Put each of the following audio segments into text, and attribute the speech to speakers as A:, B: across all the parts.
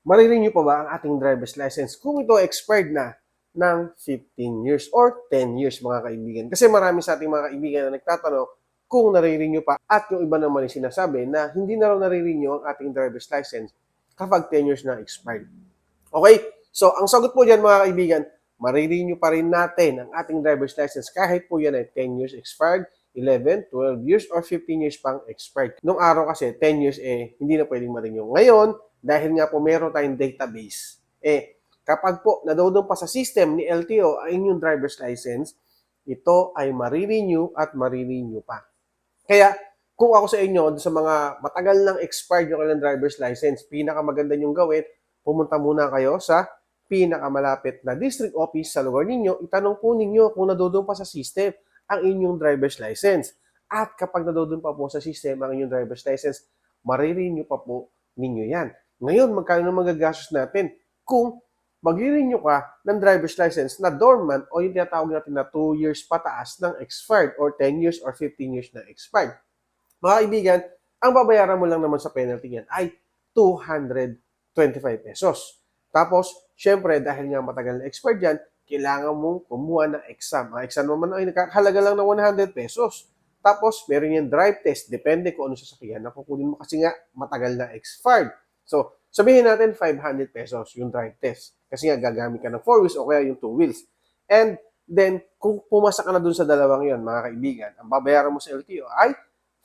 A: Marirenew pa ba ang ating driver's license kung ito expired na ng 15 years or 10 years mga kaibigan? Kasi marami sa ating mga kaibigan na nagtatanong kung nare-renew pa at yung iba naman ay sinasabi na hindi na raw nare-renew ang ating driver's license kapag 10 years na expired. Okay? So, ang sagot po dyan mga kaibigan, marirenew pa rin natin ang ating driver's license kahit po yan ay 10 years expired, 11, 12 years, or 15 years pang expired. Nung araw kasi, 10 years hindi na pwedeng ma-renew. Ngayon, dahil nga po meron tayong database, kapag po nadoon pa sa system ni LTO ang inyong driver's license, ito ay marirenew at marirenew pa. Kaya, kung ako sa inyo, sa mga matagal nang expired yung kanilang driver's license, pinakamaganda nyong gawin, pumunta muna kayo sa pinakamalapit na district office sa lugar ninyo, itanong po ninyo kung nadodon pa sa system ang inyong driver's license. At kapag nadodon pa po sa system ang inyong driver's license, marirenew pa po ninyo yan. Ngayon, magkano na magagastos natin kung mag-renew ka ng driver's license na dormant o yung tinatawag natin na 2 years pataas ng expired or 10 years or 15 years na expired. Mga kaibigan, ang babayaran mo lang naman sa penalty niyan ay 225 pesos. Tapos, syempre, dahil nga matagal na expired yan, kailangan mong kumuha ng exam. Ang exam naman ay nakahalaga lang ng 100 pesos. Tapos, meron yung drive test. Depende kung ano sasakyan na kukunin mo kasi nga matagal na expired. So, sabihin natin 500 pesos yung drive test. Kasi nga gagamit ka ng 4 wheels o kaya yung 2 wheels. And then, kung pumasa ka na dun sa dalawang yon mga kaibigan, ang babayaran mo sa LTO ay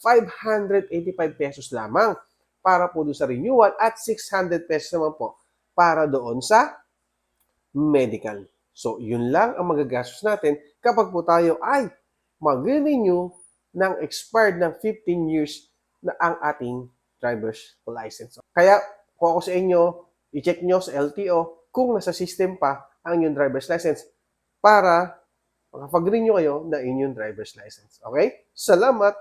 A: 585 pesos lamang para po doon sa renewal at 600 pesos naman po para doon sa medical. So, yun lang ang magagastos natin kapag po tayo ay mag-renew ng expired ng 15 years na ang ating driver's license. Kaya, kung ako sa inyo, i-check nyo sa LTO kung nasa system pa ang inyong driver's license para makapag-renew kayo ng inyong driver's license. Okay? Salamat!